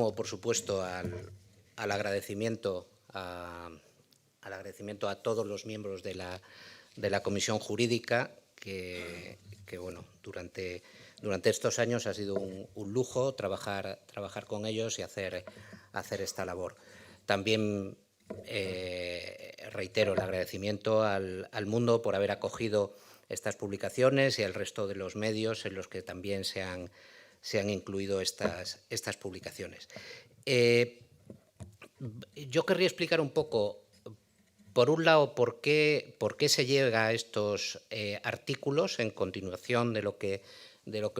Por supuesto, al agradecimiento a todos los miembros de la Comisión Jurídica, que bueno, durante estos años ha sido un lujo trabajar con ellos y hacer esta labor. También reitero el agradecimiento al Mundo por haber acogido estas publicaciones y al resto de los medios en los que también se han incluido estas publicaciones. Yo querría explicar un poco, por un lado, por qué se llega a estos artículos en continuación de lo que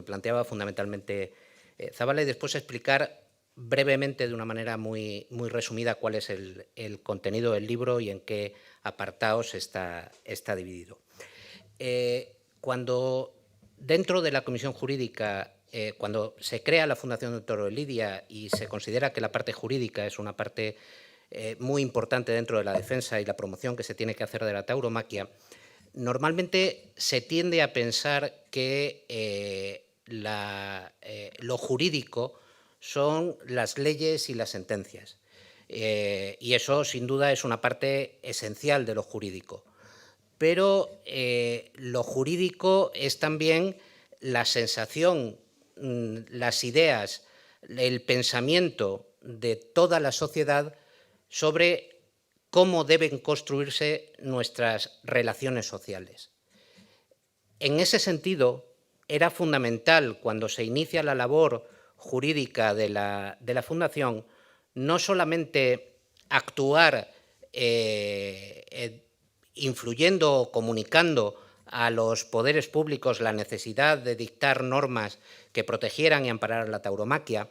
planteaba fundamentalmente Zabala, y después explicar brevemente, de una manera muy resumida, cuál es el contenido del libro y en qué apartados está dividido. Cuando dentro de la Comisión Jurídica, cuando se crea la Fundación Dr. Elidia y se considera que la parte jurídica es una parte muy importante dentro de la defensa y la promoción que se tiene que hacer de la tauromaquia, normalmente se tiende a pensar que lo jurídico son las leyes y las sentencias. Y eso, sin duda, es una parte esencial de lo jurídico. Pero lo jurídico es también la sensación, las ideas, el pensamiento de toda la sociedad sobre cómo deben construirse nuestras relaciones sociales. En ese sentido, era fundamental, cuando se inicia la labor jurídica de la Fundación, no solamente actuar influyendo o comunicando a los poderes públicos la necesidad de dictar normas que protegieran y ampararan la tauromaquia.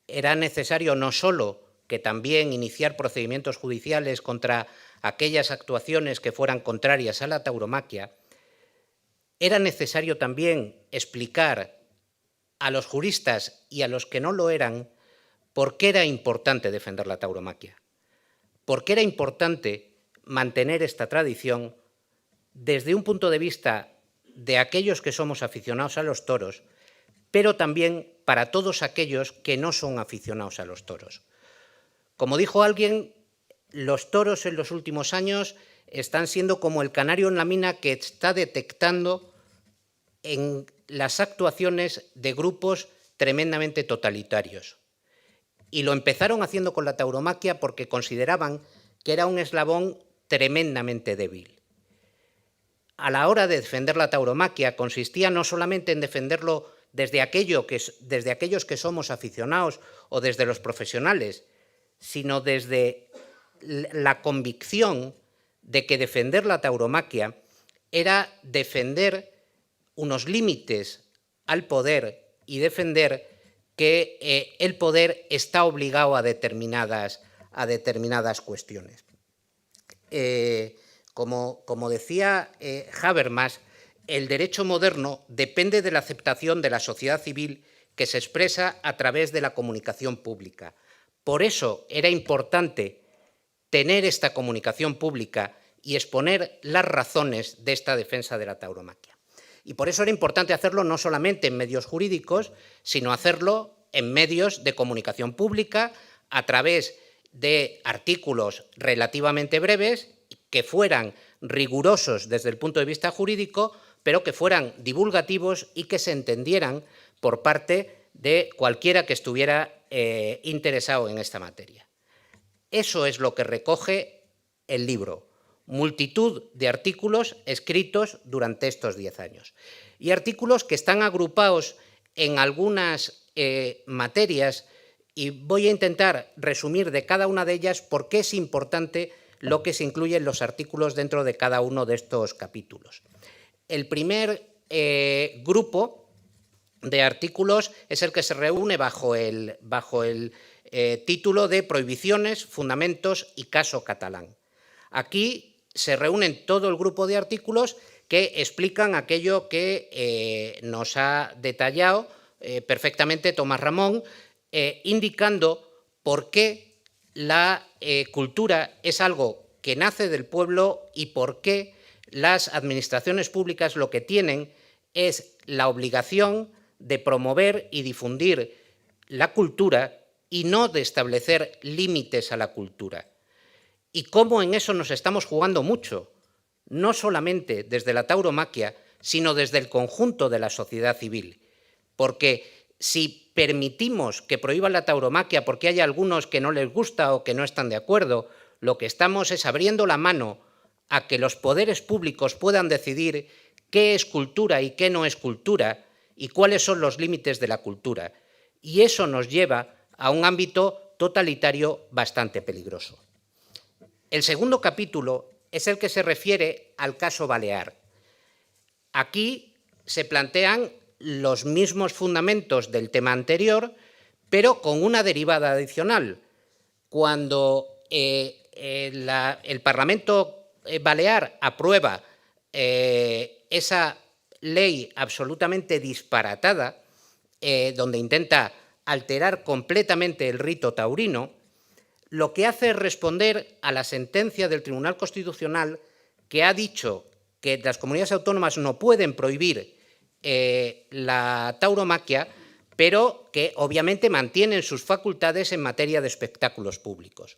Era necesario no solo que también iniciar procedimientos judiciales contra aquellas actuaciones que fueran contrarias a la tauromaquia, era necesario también explicar a los juristas y a los que no lo eran por qué era importante defender la tauromaquia, por qué era importante mantener esta tradición desde un punto de vista de aquellos que somos aficionados a los toros, pero también para todos aquellos que no son aficionados a los toros. Como dijo alguien, los toros en los últimos años están siendo como el canario en la mina que está detectando en las actuaciones de grupos tremendamente totalitarios. Y lo empezaron haciendo con la tauromaquia porque consideraban que era un eslabón tremendamente débil. A la hora de defender la tauromaquia consistía no solamente en defenderlo desde aquellos que somos aficionados o desde los profesionales, sino desde la convicción de que defender la tauromaquia era defender unos límites al poder y defender que el poder está obligado a determinadas cuestiones. Como decía Habermas, el derecho moderno depende de la aceptación de la sociedad civil que se expresa a través de la comunicación pública. Por eso era importante tener esta comunicación pública y exponer las razones de esta defensa de la tauromaquia. Y por eso era importante hacerlo no solamente en medios jurídicos, sino hacerlo en medios de comunicación pública a través de artículos relativamente breves que fueran rigurosos desde el punto de vista jurídico, pero que fueran divulgativos y que se entendieran por parte de cualquiera que estuviera interesado en esta materia. Eso es lo que recoge el libro, multitud de artículos escritos durante estos 10 años. Y artículos que están agrupados en algunas materias, y voy a intentar resumir de cada una de ellas por qué es importante lo que se incluye en los artículos dentro de cada uno de estos capítulos. El primer grupo de artículos es el que se reúne bajo el título de Prohibiciones, Fundamentos y Caso Catalán. Aquí se reúnen todo el grupo de artículos que explican aquello que nos ha detallado perfectamente Tomás Ramón, indicando por qué la cultura es algo que nace del pueblo y por qué las administraciones públicas lo que tienen es la obligación de promover y difundir la cultura y no de establecer límites a la cultura. Y cómo en eso nos estamos jugando mucho, no solamente desde la tauromaquia, sino desde el conjunto de la sociedad civil. Porque si permitimos que prohíban la tauromaquia porque hay algunos que no les gusta o que no están de acuerdo, lo que estamos es abriendo la mano a que los poderes públicos puedan decidir qué es cultura y qué no es cultura y cuáles son los límites de la cultura. Y eso nos lleva a un ámbito totalitario bastante peligroso. El segundo capítulo es el que se refiere al caso Balear. Aquí se plantean los mismos fundamentos del tema anterior, pero con una derivada adicional. Cuando el Parlamento Balear aprueba esa ley absolutamente disparatada, donde intenta alterar completamente el rito taurino, lo que hace es responder a la sentencia del Tribunal Constitucional que ha dicho que las comunidades autónomas no pueden prohibir la tauromaquia, pero que obviamente mantienen sus facultades en materia de espectáculos públicos.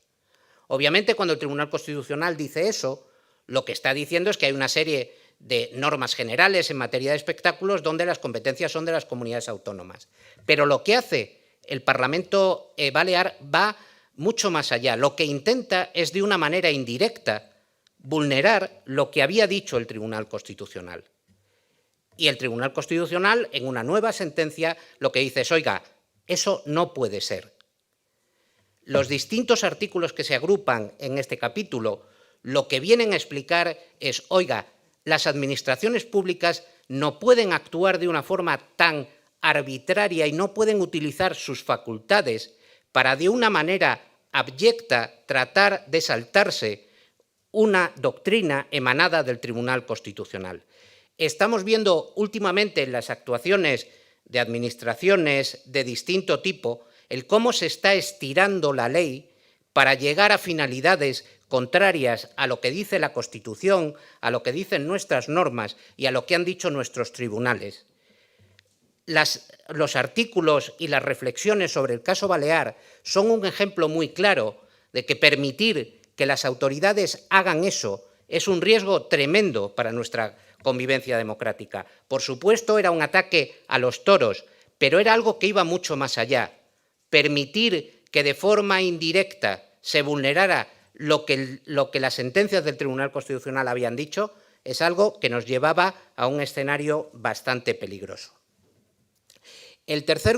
Obviamente, cuando el Tribunal Constitucional dice eso, lo que está diciendo es que hay una serie de normas generales en materia de espectáculos donde las competencias son de las comunidades autónomas. Pero lo que hace el Parlamento Balear va mucho más allá. Lo que intenta es, de una manera indirecta, vulnerar lo que había dicho el Tribunal Constitucional. Y el Tribunal Constitucional, en una nueva sentencia, lo que dice es, oiga, eso no puede ser. Los distintos artículos que se agrupan en este capítulo, lo que vienen a explicar es, oiga, las administraciones públicas no pueden actuar de una forma tan arbitraria y no pueden utilizar sus facultades para, de una manera abyecta, tratar de saltarse una doctrina emanada del Tribunal Constitucional. Estamos viendo últimamente en las actuaciones de administraciones de distinto tipo el cómo se está estirando la ley para llegar a finalidades contrarias a lo que dice la Constitución, a lo que dicen nuestras normas y a lo que han dicho nuestros tribunales. Los artículos y las reflexiones sobre el caso Balear son un ejemplo muy claro de que permitir que las autoridades hagan eso es un riesgo tremendo para nuestra convivencia democrática. Por supuesto, era un ataque a los toros, pero era algo que iba mucho más allá. Permitir que de forma indirecta se vulnerara lo que las sentencias del Tribunal Constitucional habían dicho es algo que nos llevaba a un escenario bastante peligroso. El tercer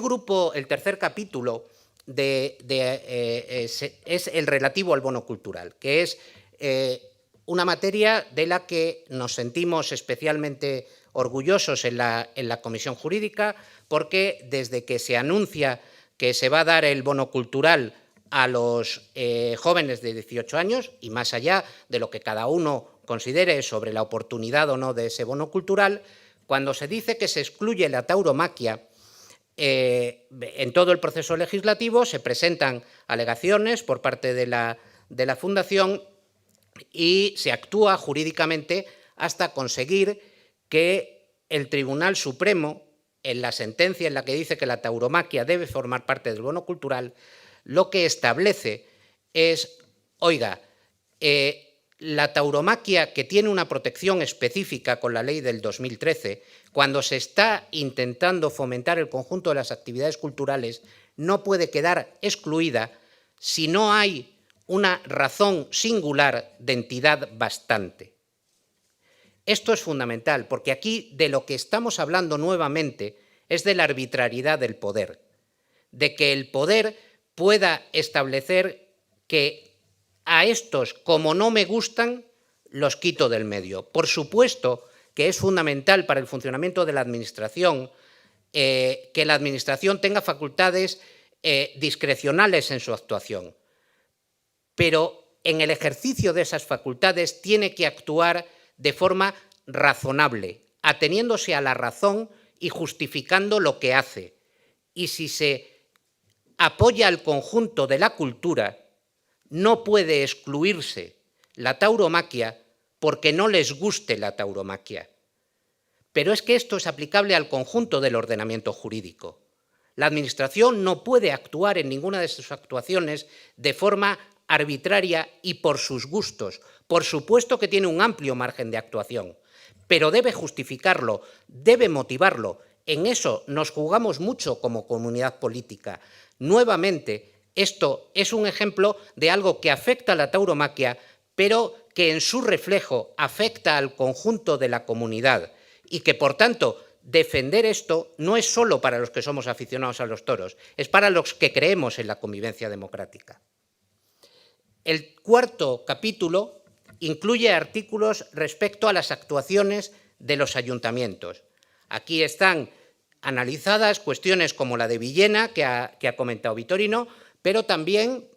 capítulo es el relativo al bono cultural, que es una materia de la que nos sentimos especialmente orgullosos en la Comisión Jurídica, porque desde que se anuncia que se va a dar el bono cultural a los jóvenes de 18 años, y más allá de lo que cada uno considere sobre la oportunidad o no de ese bono cultural, cuando se dice que se excluye la tauromaquia, en todo el proceso legislativo se presentan alegaciones por parte de la Fundación y se actúa jurídicamente hasta conseguir que el Tribunal Supremo, en la sentencia en la que dice que la tauromaquia debe formar parte del bono cultural, lo que establece es, oiga, la tauromaquia, que tiene una protección específica con la ley del 2013, cuando se está intentando fomentar el conjunto de las actividades culturales, no puede quedar excluida si no hay una razón singular de entidad bastante. Esto es fundamental, porque aquí de lo que estamos hablando nuevamente es de la arbitrariedad del poder, de que el poder pueda establecer que a estos, como no me gustan, los quito del medio. Por supuesto que es fundamental para el funcionamiento de la Administración que la Administración tenga facultades discrecionales en su actuación, pero en el ejercicio de esas facultades tiene que actuar de forma razonable, ateniéndose a la razón y justificando lo que hace. Y si se apoya al conjunto de la cultura, no puede excluirse la tauromaquia porque no les guste la tauromaquia. Pero es que esto es aplicable al conjunto del ordenamiento jurídico. La Administración no puede actuar en ninguna de sus actuaciones de forma arbitraria y por sus gustos. Por supuesto que tiene un amplio margen de actuación, pero debe justificarlo, debe motivarlo. En eso nos jugamos mucho como comunidad política. Nuevamente, esto es un ejemplo de algo que afecta a la tauromaquia, pero que en su reflejo afecta al conjunto de la comunidad y que, por tanto, defender esto no es solo para los que somos aficionados a los toros, es para los que creemos en la convivencia democrática. El cuarto capítulo incluye artículos respecto a las actuaciones de los ayuntamientos. Aquí están analizadas cuestiones como la de Villena, que ha comentado Vitorino, pero también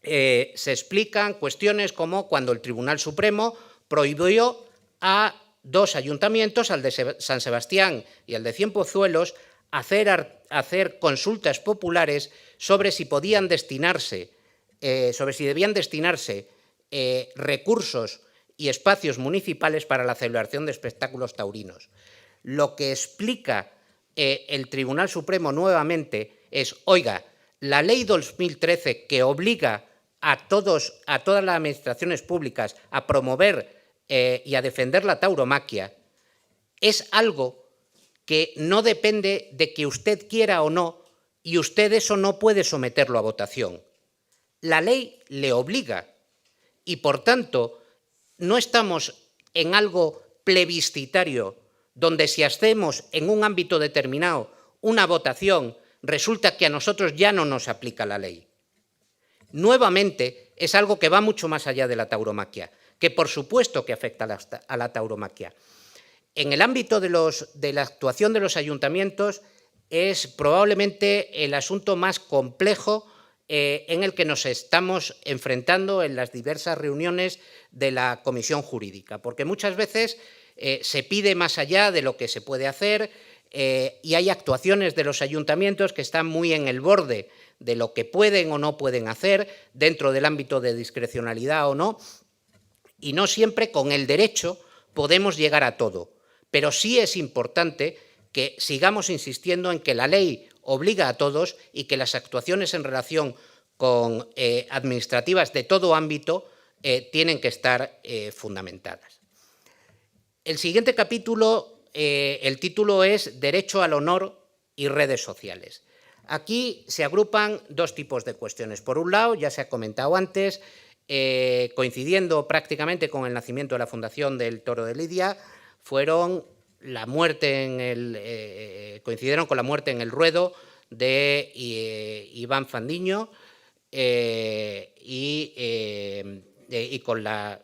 se explican cuestiones como cuando el Tribunal Supremo prohibió a dos ayuntamientos, al de San Sebastián y al de Cienpozuelos, hacer consultas populares sobre si podían destinarse, debían destinarse recursos y espacios municipales para la celebración de espectáculos taurinos. Lo que explica el Tribunal Supremo nuevamente es, oiga, la Ley 2013 que obliga a todas las administraciones públicas a promover y a defender la tauromaquia es algo que no depende de que usted quiera o no, y usted eso no puede someterlo a votación. La ley le obliga y, por tanto, no estamos en algo plebiscitario donde si hacemos en un ámbito determinado una votación, resulta que a nosotros ya no nos aplica la ley. Nuevamente, es algo que va mucho más allá de la tauromaquia, que por supuesto que afecta a la tauromaquia. En el ámbito de la actuación de los ayuntamientos es probablemente el asunto más complejo en el que nos estamos enfrentando en las diversas reuniones de la Comisión Jurídica, porque muchas veces se pide más allá de lo que se puede hacer y hay actuaciones de los ayuntamientos que están muy en el borde de lo que pueden o no pueden hacer dentro del ámbito de discrecionalidad o no, y no siempre con el derecho podemos llegar a todo. Pero sí es importante que sigamos insistiendo en que la ley obliga a todos y que las actuaciones en relación con administrativas de todo ámbito tienen que estar fundamentadas. El siguiente capítulo, el título es Derecho al honor y redes sociales. Aquí se agrupan dos tipos de cuestiones. Por un lado, ya se ha comentado antes, coincidiendo prácticamente con el nacimiento de la Fundación del Toro de Lidia, coincidieron con la muerte en el ruedo de Iván Fandiño y con la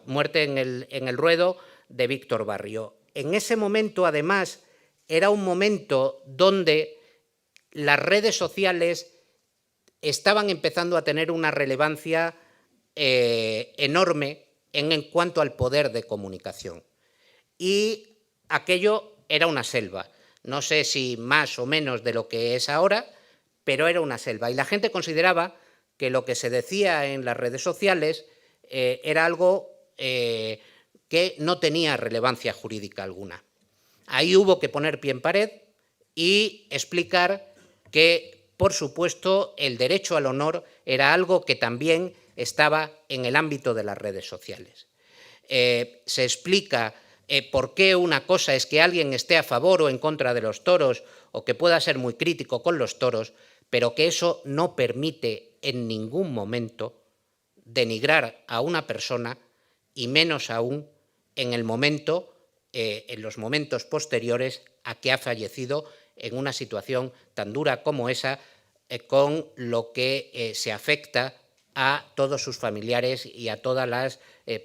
muerte en el ruedo de Víctor Barrio. En ese momento, además, era un momento donde las redes sociales estaban empezando a tener una relevancia enorme en cuanto al poder de comunicación. Y aquello era una selva. No sé si más o menos de lo que es ahora, pero era una selva. Y la gente consideraba que lo que se decía en las redes sociales era algo que no tenía relevancia jurídica alguna. Ahí hubo que poner pie en pared y explicar que, por supuesto, el derecho al honor era algo que también estaba en el ámbito de las redes sociales. Se explica por qué una cosa es que alguien esté a favor o en contra de los toros o que pueda ser muy crítico con los toros, pero que eso no permite en ningún momento denigrar a una persona y menos aún en el momento en los momentos posteriores a que ha fallecido en una situación tan dura como esa, con lo que se afecta a todos sus familiares y a todas las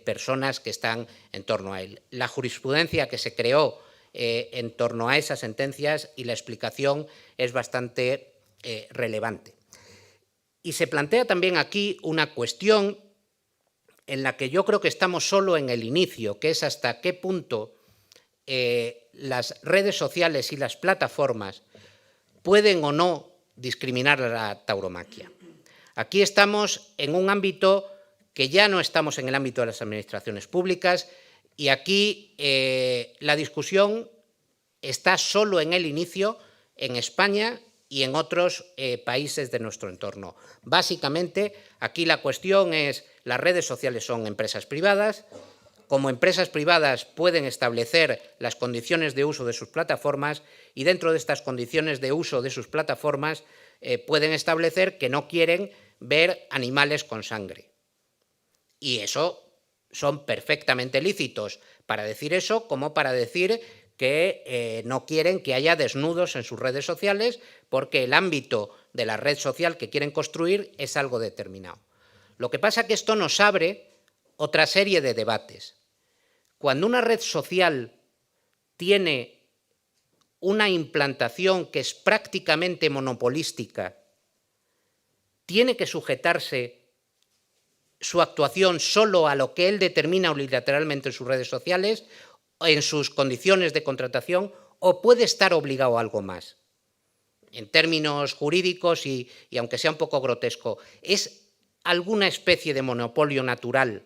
personas que están en torno a él. La jurisprudencia que se creó en torno a esas sentencias y la explicación es bastante relevante. Y se plantea también aquí una cuestión en la que yo creo que estamos solo en el inicio, que es hasta qué punto las redes sociales y las plataformas pueden o no discriminar a la tauromaquia. Aquí estamos en un ámbito que ya no estamos en el ámbito de las administraciones públicas y aquí la discusión está solo en el inicio, en España y en otros países de nuestro entorno. Básicamente, aquí la cuestión es, las redes sociales son empresas privadas. Como empresas privadas pueden establecer las condiciones de uso de sus plataformas y dentro de estas condiciones de uso de sus plataformas pueden establecer que no quieren ver animales con sangre. Y eso son perfectamente lícitos para decir eso, como para decir que no quieren que haya desnudos en sus redes sociales porque el ámbito de la red social que quieren construir es algo determinado. Lo que pasa es que esto nos abre otra serie de debates. Cuando una red social tiene una implantación que es prácticamente monopolística, tiene que sujetarse su actuación solo a lo que él determina unilateralmente en sus redes sociales, en sus condiciones de contratación, o puede estar obligado a algo más. En términos jurídicos, y aunque sea un poco grotesco, ¿es alguna especie de monopolio natural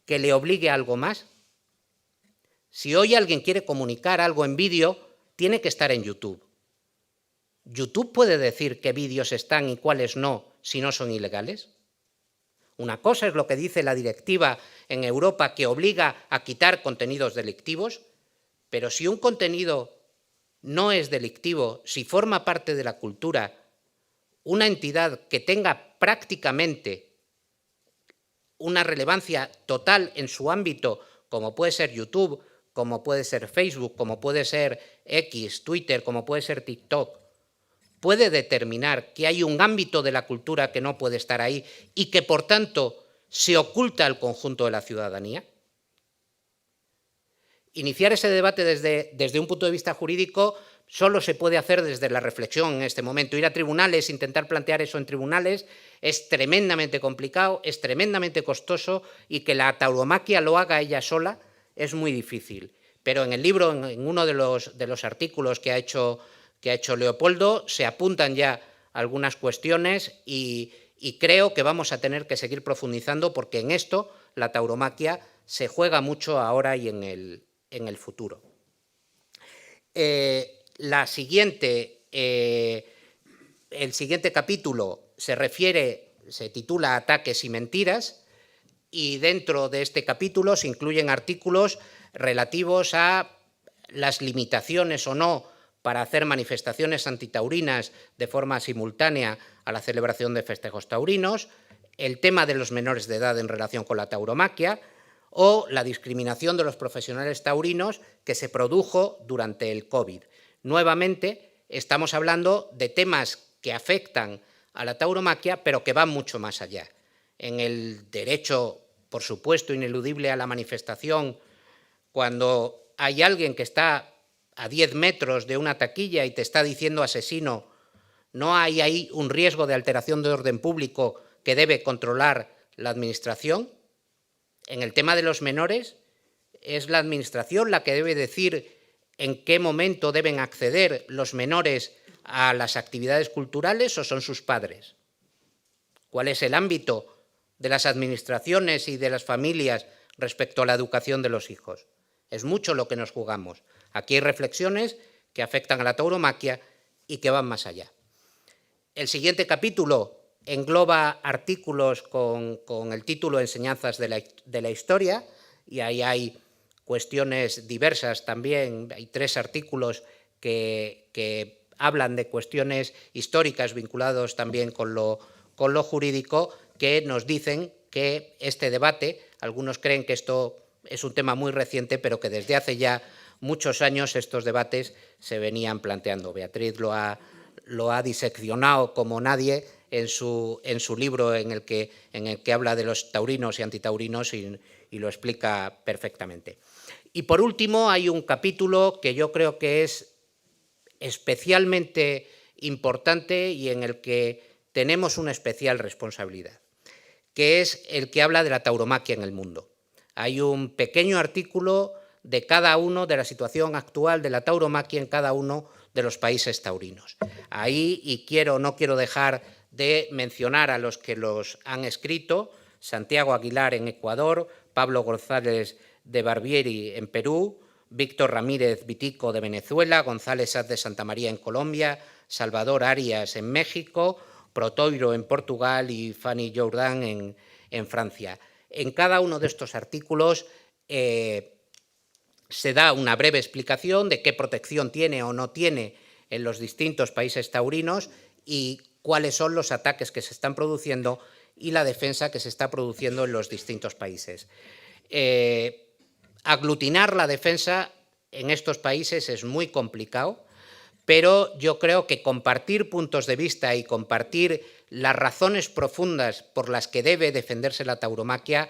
que le obligue a algo más? Si hoy alguien quiere comunicar algo en vídeo, tiene que estar en YouTube. ¿YouTube puede decir qué vídeos están y cuáles no, si no son ilegales? Una cosa es lo que dice la directiva en Europa que obliga a quitar contenidos delictivos, pero si un contenido no es delictivo, si forma parte de la cultura, una entidad que tenga prácticamente una relevancia total en su ámbito, como puede ser YouTube, como puede ser Facebook, como puede ser X, Twitter, como puede ser TikTok, puede determinar que hay un ámbito de la cultura que no puede estar ahí y que, por tanto, se oculta al conjunto de la ciudadanía. Iniciar ese debate desde un punto de vista jurídico solo se puede hacer desde la reflexión en este momento. Ir a tribunales, intentar plantear eso en tribunales, es tremendamente complicado, es tremendamente costoso y que la tauromaquia lo haga ella sola es muy difícil. Pero en el libro, en uno de los artículos que ha hecho Leopoldo, se apuntan ya algunas cuestiones y creo que vamos a tener que seguir profundizando porque en esto la tauromaquia se juega mucho ahora y en el futuro. El siguiente capítulo se titula Ataques y mentiras, y dentro de este capítulo se incluyen artículos relativos a las limitaciones o no para hacer manifestaciones antitaurinas de forma simultánea a la celebración de festejos taurinos, el tema de los menores de edad en relación con la tauromaquia o la discriminación de los profesionales taurinos que se produjo durante el COVID. Nuevamente, estamos hablando de temas que afectan a la tauromaquia, pero que van mucho más allá. En el derecho, por supuesto, ineludible a la manifestación, cuando hay alguien que está a 10 metros de una taquilla y te está diciendo asesino, no hay ahí un riesgo de alteración de orden público que debe controlar la Administración. En el tema de los menores, es la Administración la que debe decir en qué momento deben acceder los menores a las actividades culturales o son sus padres. ¿Cuál es el ámbito de las administraciones y de las familias respecto a la educación de los hijos? Es mucho lo que nos jugamos. Aquí hay reflexiones que afectan a la tauromaquia y que van más allá. El siguiente capítulo engloba artículos con el título Enseñanzas de la historia, y ahí hay cuestiones diversas también. Hay 3 artículos que hablan de cuestiones históricas vinculados también con lo jurídico, que nos dicen que este debate, algunos creen que esto es un tema muy reciente, pero que desde hace ya muchos años estos debates se venían planteando. Beatriz lo ha diseccionado como nadie en su libro en el que habla de los taurinos y antitaurinos y lo explica perfectamente. Y por último, hay un capítulo que yo creo que es especialmente importante y en el que tenemos una especial responsabilidad, que es el que habla de la tauromaquia en el mundo. Hay un pequeño artículo de cada uno de la situación actual de la tauromaquia en cada uno de los países taurinos. Ahí, y no quiero dejar de mencionar a los que los han escrito: Santiago Aguilar en Ecuador, Pablo González de Barbieri en Perú, Víctor Ramírez Vitico de Venezuela, González Saz de Santa María en Colombia, Salvador Arias en México, Protoiro en Portugal y Fanny Jourdan en Francia. En cada uno de estos artículos se da una breve explicación de qué protección tiene o no tiene en los distintos países taurinos y cuáles son los ataques que se están produciendo y la defensa que se está produciendo en los distintos países. Aglutinar la defensa en estos países es muy complicado, pero yo creo que compartir puntos de vista y compartir las razones profundas por las que debe defenderse la tauromaquia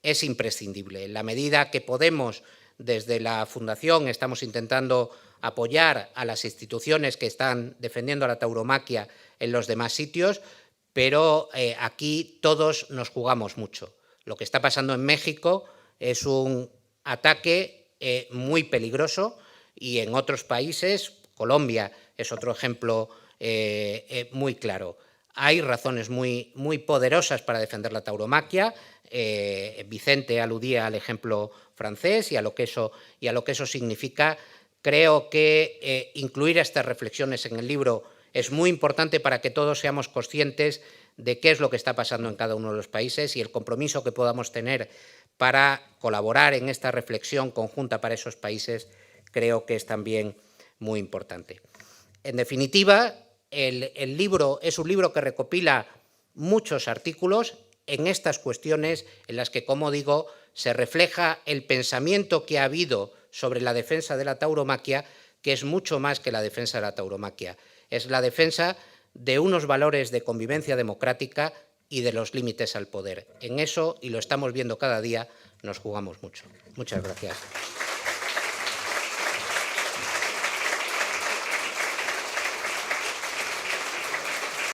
es imprescindible. En la medida que podemos, desde la Fundación, estamos intentando apoyar a las instituciones que están defendiendo a la tauromaquia en los demás sitios, pero aquí todos nos jugamos mucho. Lo que está pasando en México es un ataque muy peligroso y en otros países, Colombia es otro ejemplo muy claro. Hay razones muy poderosas para defender la tauromaquia. Vicente aludía al ejemplo francés y a lo que eso significa. Creo que incluir estas reflexiones en el libro es muy importante para que todos seamos conscientes de qué es lo que está pasando en cada uno de los países y el compromiso que podamos tener para colaborar en esta reflexión conjunta para esos países creo que es también muy importante. En definitiva, el libro es un libro que recopila muchos artículos en estas cuestiones en las que, como digo, se refleja el pensamiento que ha habido sobre la defensa de la tauromaquia, que es mucho más que la defensa de la tauromaquia. Es la defensa de unos valores de convivencia democrática y de los límites al poder. En eso, y lo estamos viendo cada día, nos jugamos mucho. Muchas gracias.